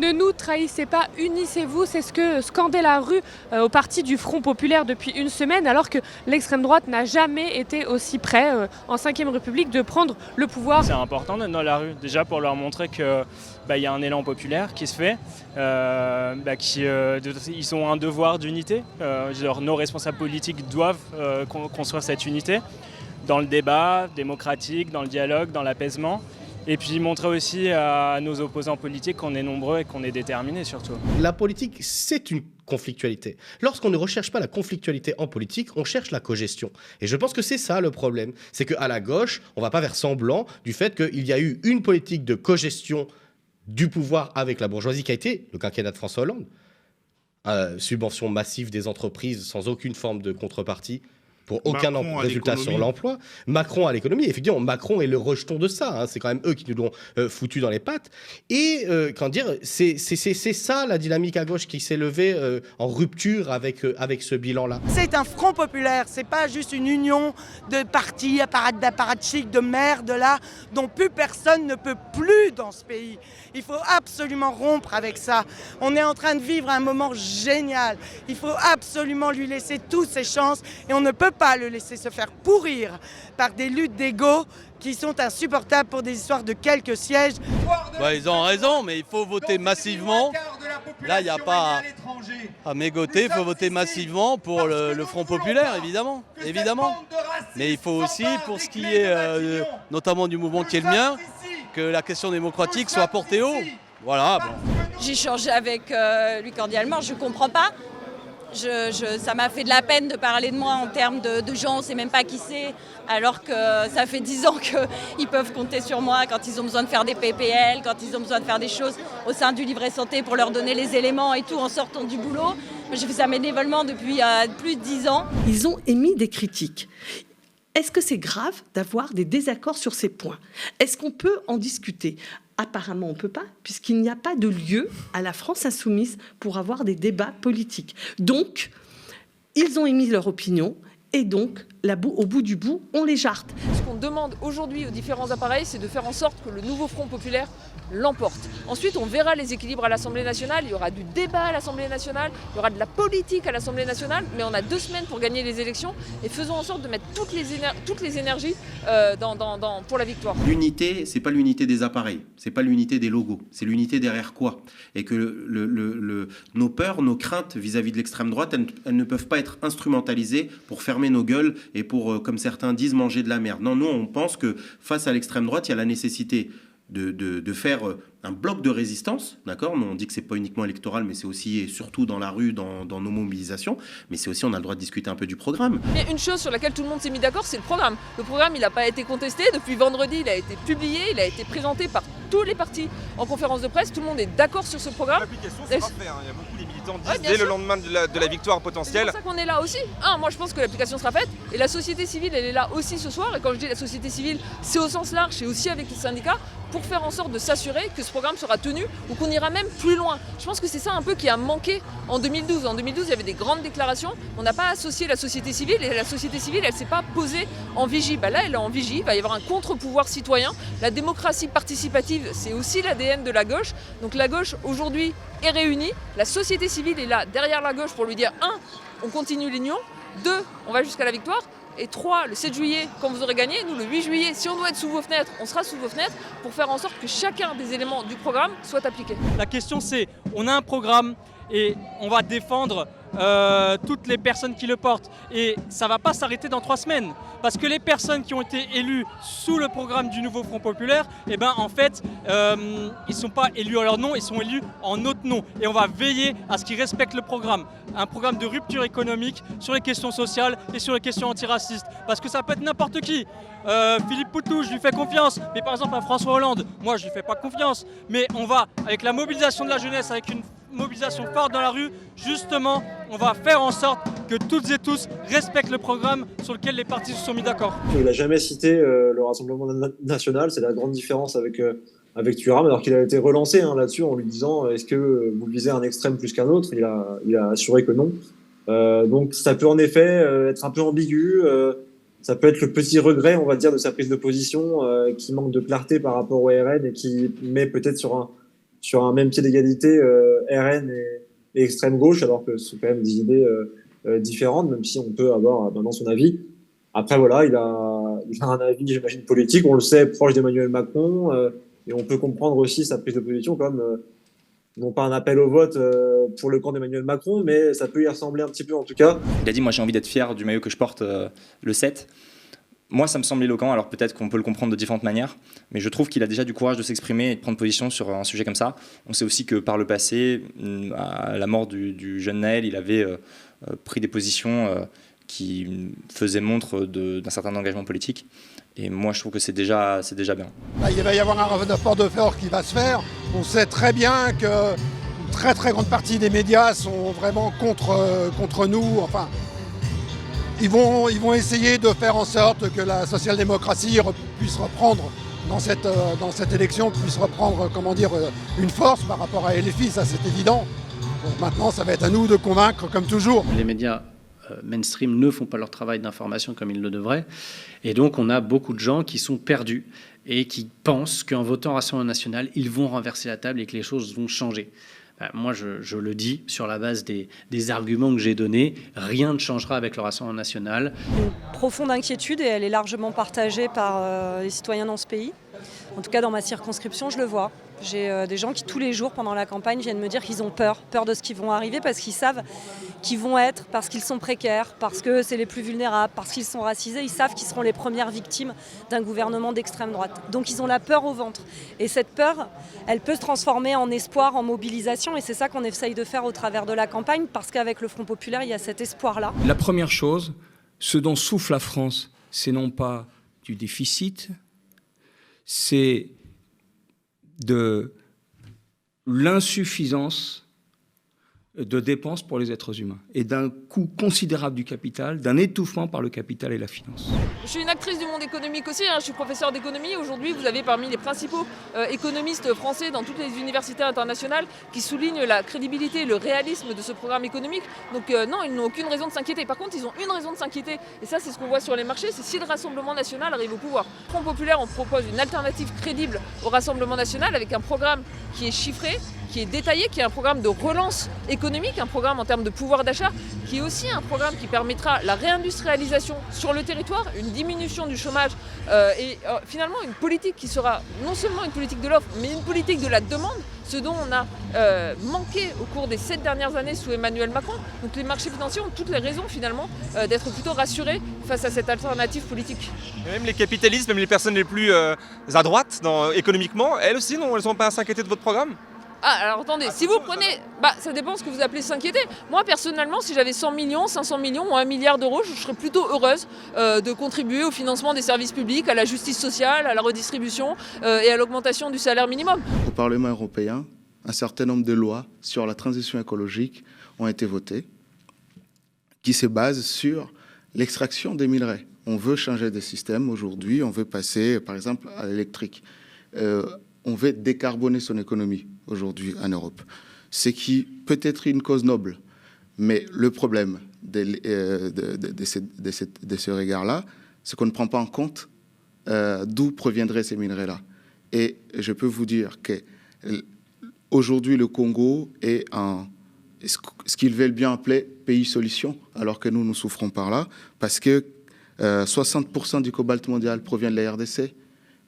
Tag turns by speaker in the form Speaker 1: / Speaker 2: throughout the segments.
Speaker 1: Ne nous trahissez pas, unissez-vous, c'est ce que scandait la rue au parti du Front Populaire depuis une semaine, alors que l'extrême droite n'a jamais été aussi près, en 5e République, de prendre le pouvoir.
Speaker 2: C'est important d'être dans la rue, déjà pour leur montrer que y a un élan populaire qui se fait, ils ont un devoir d'unité. Nos responsables politiques doivent construire cette unité dans le débat démocratique, dans le dialogue, dans l'apaisement. Et puis montrer aussi à nos opposants politiques qu'on est nombreux et qu'on est déterminés surtout.
Speaker 3: La politique, c'est une conflictualité. Lorsqu'on ne recherche pas la conflictualité en politique, on cherche la cogestion. Et je pense que c'est ça le problème. C'est qu'à la gauche, on ne va pas faire semblant du fait qu'il y a eu une politique de cogestion du pouvoir avec la bourgeoisie qui a été le quinquennat de François Hollande. Subvention massive des entreprises sans aucune forme de contrepartie, pour aucun résultat sur l'emploi. Macron à l'économie, effectivement, Macron est le rejeton de ça. Hein. C'est quand même eux qui nous l'ont foutu dans les pattes. Et c'est ça la dynamique à gauche qui s'est levée en rupture avec ce bilan-là.
Speaker 4: C'est un front populaire, c'est pas juste une union de partis, d'apparatchiks, de merde là, dont plus personne ne peut plus dans ce pays. Il faut absolument rompre avec ça. On est en train de vivre un moment génial. Il faut absolument lui laisser toutes ses chances et on ne peut pas le laisser se faire pourrir par des luttes d'ego qui sont insupportables pour des histoires de quelques sièges.
Speaker 5: Ils ont raison, mais il faut voter massivement. Là, il n'y a pas à mégoter, il faut voter massivement pour le Front Populaire, évidemment. Mais il faut aussi, pour ce qui est notamment du mouvement qui est le mien, que la question démocratique soit portée haut. Voilà. Bon.
Speaker 6: J'ai changé avec lui cordialement, je ne comprends pas. Ça m'a fait de la peine de parler de moi en termes de gens, on ne sait même pas qui c'est, alors que ça fait 10 ans qu'ils peuvent compter sur moi quand ils ont besoin de faire des PPL, quand ils ont besoin de faire des choses au sein du livret santé pour leur donner les éléments et tout en sortant du boulot. J'ai fait ça bénévolement depuis plus de 10 ans.
Speaker 7: Ils ont émis des critiques. Est-ce que c'est grave d'avoir des désaccords sur ces points? Est-ce qu'on peut en discuter? Apparemment, on ne peut pas, puisqu'il n'y a pas de lieu à la France insoumise pour avoir des débats politiques. Donc, ils ont émis leur opinion, et donc, au bout du bout, on les jarte.
Speaker 1: Ce qu'on demande aujourd'hui aux différents appareils, c'est de faire en sorte que le nouveau Front Populaire l'emporte. Ensuite, on verra les équilibres à l'Assemblée nationale, il y aura du débat à l'Assemblée nationale, il y aura de la politique à l'Assemblée nationale, mais on a 2 semaines pour gagner les élections et faisons en sorte de mettre toutes les énergies pour la victoire.
Speaker 8: L'unité, c'est pas l'unité des appareils, c'est pas l'unité des logos, c'est l'unité derrière quoi? Et que nos peurs, nos craintes vis-à-vis de l'extrême droite, elles ne peuvent pas être instrumentalisées pour fermer nos gueules et pour, comme certains disent, manger de la merde. Non, nous, on pense que face à l'extrême droite, il y a la nécessité de faire un bloc de résistance, d'accord? On dit que c'est pas uniquement électoral, mais c'est aussi et surtout dans la rue, dans nos mobilisations, mais c'est aussi, on a le droit de discuter un peu du programme.
Speaker 1: Il y a une chose sur laquelle tout le monde s'est mis d'accord, c'est le programme. Le programme, il n'a pas été contesté, depuis vendredi, il a été publié, il a été présenté par tous les partis en conférence de presse, tout le monde est d'accord sur ce programme.
Speaker 9: L'application, c'est pas fait, hein. Il y a beaucoup de militants qui disent dès le lendemain de la victoire potentielle.
Speaker 1: C'est pour ça qu'on est là aussi. Moi je pense que l'application sera faite, et la société civile, elle est là aussi ce soir, et quand je dis la société civile, c'est au sens large, c'est aussi avec les syndicats, pour faire en sorte de s'assurer que ce programme sera tenu ou qu'on ira même plus loin. Je pense que c'est ça un peu qui a manqué en 2012. En 2012, il y avait des grandes déclarations, on n'a pas associé la société civile et la société civile, elle ne s'est pas posée en vigie. Là, elle est en vigie, il va y avoir un contre-pouvoir citoyen. La démocratie participative, c'est aussi l'ADN de la gauche. Donc la gauche, aujourd'hui, est réunie. La société civile est là, derrière la gauche, pour lui dire 1, on continue l'union, 2, on va jusqu'à la victoire. Et 3, le 7 juillet, quand vous aurez gagné, nous le 8 juillet, si on doit être sous vos fenêtres, on sera sous vos fenêtres pour faire en sorte que chacun des éléments du programme soit appliqué.
Speaker 2: La question c'est, on a un programme et on va défendre toutes les personnes qui le portent. Et ça ne va pas s'arrêter dans 3 semaines. Parce que les personnes qui ont été élues sous le programme du nouveau Front Populaire, en fait, ils ne sont pas élus en leur nom, ils sont élus en notre nom. Et on va veiller à ce qu'ils respectent le programme. Un programme de rupture économique sur les questions sociales et sur les questions antiracistes. Parce que ça peut être n'importe qui. Philippe Poutou, je lui fais confiance. Mais par exemple, à François Hollande, moi, je lui fais pas confiance. Mais on va, avec la mobilisation de la jeunesse, avec une mobilisation forte dans la rue, justement, on va faire en sorte que toutes et tous respectent le programme sur lequel les partis se sont mis d'accord.
Speaker 10: Il n'a jamais cité le Rassemblement national, c'est la grande différence avec Thuram, alors qu'il a été relancé là-dessus en lui disant est-ce que vous visez un extrême plus qu'un autre? Il a assuré que non. Donc ça peut en effet être un peu ambigu, ça peut être le petit regret, on va dire, de sa prise de position qui manque de clarté par rapport au RN et qui met peut-être sur sur un même pied d'égalité RN et extrême gauche, alors que ce sont quand même des idées différentes, même si on peut avoir maintenant son avis. Après, voilà, il a un avis, j'imagine, politique, on le sait, proche d'Emmanuel Macron, et on peut comprendre aussi sa prise de position comme, non pas un appel au vote pour le camp d'Emmanuel Macron, mais ça peut y ressembler un petit peu en tout cas.
Speaker 11: Il a dit, moi j'ai envie d'être fier du maillot que je porte le 7. Moi, ça me semble éloquent, alors peut-être qu'on peut le comprendre de différentes manières, mais je trouve qu'il a déjà du courage de s'exprimer et de prendre position sur un sujet comme ça. On sait aussi que par le passé, à la mort du jeune Naël, il avait pris des positions qui faisaient montre d'un certain engagement politique. Et moi, je trouve que c'est déjà bien.
Speaker 12: Il va y avoir un rapport de force qui va se faire. On sait très bien qu'une très très grande partie des médias sont vraiment contre nous. Enfin, ils vont essayer de faire en sorte que la social-démocratie puisse reprendre dans cette élection, puisse reprendre, une force par rapport à LFI, ça c'est évident. Donc maintenant, ça va être à nous de convaincre, comme toujours.
Speaker 13: Les médias mainstream ne font pas leur travail d'information comme ils le devraient. Et donc, on a beaucoup de gens qui sont perdus et qui pensent qu'en votant Rassemblement national, ils vont renverser la table et que les choses vont changer. Moi, je le dis sur la base des arguments que j'ai donnés, rien ne changera avec le Rassemblement national.
Speaker 14: Une profonde inquiétude et elle est largement partagée par les citoyens dans ce pays. En tout cas, dans ma circonscription, je le vois. J'ai des gens qui, tous les jours, pendant la campagne, viennent me dire qu'ils ont peur de ce qui va arriver, parce qu'ils savent qu'ils vont être, parce qu'ils sont précaires, parce que c'est les plus vulnérables, parce qu'ils sont racisés, ils savent qu'ils seront les premières victimes d'un gouvernement d'extrême droite. Donc ils ont la peur au ventre. Et cette peur, elle peut se transformer en espoir, en mobilisation, et c'est ça qu'on essaye de faire au travers de la campagne, parce qu'avec le Front populaire, il y a cet espoir-là.
Speaker 15: La première chose, ce dont souffre la France, c'est non pas du déficit, c'est de l'insuffisance de dépenses pour les êtres humains et d'un coût considérable du capital, d'un étouffement par le capital et la finance.
Speaker 1: Je suis une actrice du monde économique aussi, je suis professeure d'économie. Aujourd'hui, vous avez parmi les principaux économistes français dans toutes les universités internationales qui soulignent la crédibilité et le réalisme de ce programme économique. Donc non, ils n'ont aucune raison de s'inquiéter. Par contre, ils ont une raison de s'inquiéter, et ça c'est ce qu'on voit sur les marchés, c'est si le Rassemblement national arrive au pouvoir. Front populaire, on propose une alternative crédible au Rassemblement national avec un programme qui est chiffré, qui est détaillé, qui est un programme de relance économique, un programme en termes de pouvoir d'achat, qui est aussi un programme qui permettra la réindustrialisation sur le territoire, une diminution du chômage et finalement une politique qui sera non seulement une politique de l'offre, mais une politique de la demande, ce dont on a manqué au cours des 7 dernières années sous Emmanuel Macron. Donc les marchés financiers ont toutes les raisons finalement d'être plutôt rassurés face à cette alternative politique.
Speaker 9: Et même les capitalistes, même les personnes les plus à droite économiquement, elles aussi, elles n'ont pas à s'inquiéter de votre programme ?
Speaker 1: Ah, alors attendez, si vous prenez... ça dépend ce que vous appelez s'inquiéter. Moi, personnellement, si j'avais 100 millions, 500 millions ou 1 milliard d'euros, je serais plutôt heureuse de contribuer au financement des services publics, à la justice sociale, à la redistribution et à l'augmentation du salaire minimum.
Speaker 16: Au Parlement européen, un certain nombre de lois sur la transition écologique ont été votées, qui se basent sur l'extraction des minerais. On veut changer de système aujourd'hui, on veut passer, par exemple, à l'électrique. On veut décarboner son économie aujourd'hui en Europe. Ce qui peut être une cause noble. Mais le problème de ce regard-là, c'est qu'on ne prend pas en compte d'où proviendraient ces minerais-là. Et je peux vous dire qu'aujourd'hui, le Congo est ce qu'ils veulent bien appeler pays solution, alors que nous souffrons par là, parce que 60% du cobalt mondial provient de la RDC,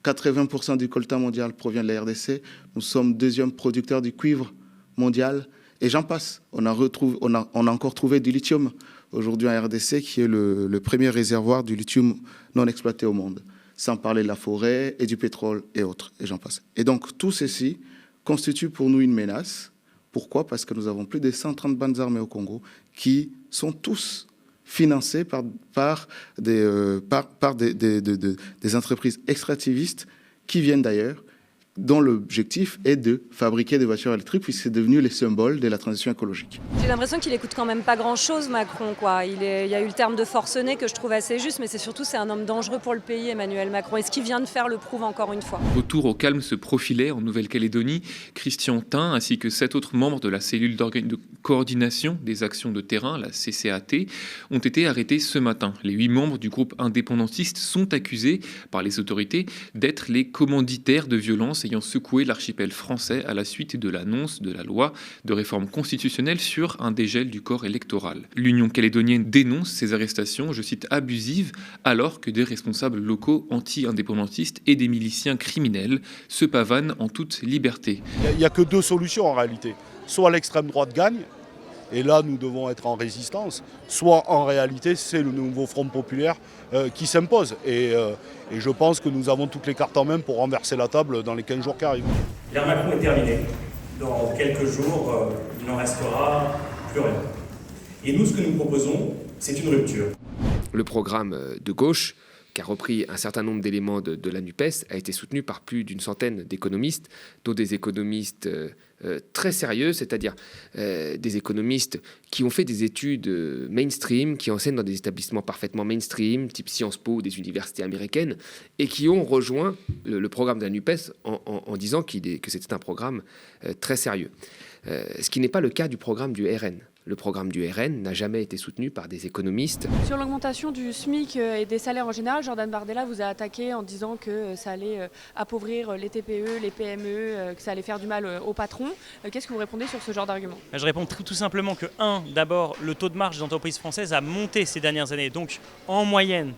Speaker 16: 80% du coltan mondial provient de la RDC. Nous sommes deuxième producteur du cuivre mondial. Et j'en passe. On a encore trouvé du lithium aujourd'hui en RDC, qui est le premier réservoir du lithium non exploité au monde. Sans parler de la forêt et du pétrole et autres. Et j'en passe. Et donc tout ceci constitue pour nous une menace. Pourquoi ? Parce que nous avons plus de 130 bandes armées au Congo qui sont tous financés par des entreprises extractivistes qui viennent d'ailleurs, dont l'objectif est de fabriquer des voitures électriques, puisque c'est devenu les symboles de la transition écologique.
Speaker 14: J'ai l'impression qu'il écoute quand même pas grand-chose, Macron, quoi. Il y a eu le terme de forcené que je trouve assez juste, mais c'est surtout c'est un homme dangereux pour le pays, Emmanuel Macron. Et ce qu'il vient de faire le prouve encore une fois.
Speaker 17: Retour au calme se profilait en Nouvelle-Calédonie. Christian Tin, ainsi que 7 autres membres de la cellule de coordination des actions de terrain, la CCAT, ont été arrêtés ce matin. Les 8 membres du groupe indépendantiste sont accusés par les autorités d'être les commanditaires de violences ayant secoué l'archipel français à la suite de l'annonce de la loi de réforme constitutionnelle sur un dégel du corps électoral. L'Union calédonienne dénonce ces arrestations, je cite, abusives, alors que des responsables locaux anti-indépendantistes et des miliciens criminels se pavanent en toute liberté.
Speaker 18: Il n'y a que deux solutions en réalité. Soit l'extrême droite gagne, et là nous devons être en résistance, soit en réalité c'est le nouveau Front populaire qui s'impose. Et je pense que nous avons toutes les cartes en main pour renverser la table dans les 15 jours qui arrivent.
Speaker 19: L'ère Macron est terminée. Dans quelques jours, il n'en restera plus rien. Et nous, ce que nous proposons, c'est une rupture.
Speaker 20: Le programme de gauche, qui a repris un certain nombre d'éléments de la NUPES, a été soutenu par plus d'une centaine d'économistes, dont des économistes très sérieux, c'est-à-dire des économistes qui ont fait des études mainstream, qui enseignent dans des établissements parfaitement mainstream, type Sciences Po ou des universités américaines, et qui ont rejoint le programme de la NUPES en disant que c'était un programme très sérieux. Ce qui n'est pas le cas du programme du RN. Le programme du RN n'a jamais été soutenu par des économistes.
Speaker 21: Sur l'augmentation du SMIC et des salaires en général, Jordan Bardella vous a attaqué en disant que ça allait appauvrir les TPE, les PME, que ça allait faire du mal aux patrons. Qu'est-ce que vous répondez sur ce genre d'argument ?
Speaker 19: Je réponds tout simplement que, d'abord, le taux de marge des entreprises françaises a monté ces dernières années. Donc, en moyenne,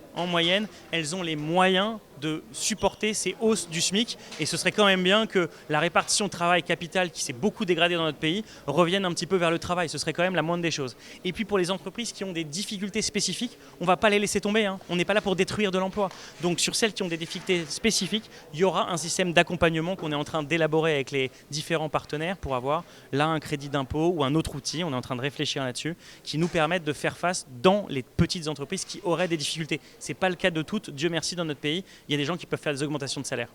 Speaker 19: elles ont les moyens de supporter ces hausses du SMIC, et ce serait quand même bien que la répartition travail-capital qui s'est beaucoup dégradée dans notre pays revienne un petit peu vers le travail, ce serait quand même la moindre des choses. Et puis pour les entreprises qui ont des difficultés spécifiques, on ne va pas les laisser tomber, hein. On n'est pas là pour détruire de l'emploi. Donc sur celles qui ont des difficultés spécifiques, il y aura un système d'accompagnement qu'on est en train d'élaborer avec les différents partenaires pour avoir là un crédit d'impôt ou un autre outil, on est en train de réfléchir là-dessus, qui nous permettent de faire face dans les petites entreprises qui auraient des difficultés. Ce n'est pas le cas de toutes, Dieu merci, dans notre pays. Il y a des gens qui peuvent faire des augmentations de salaire.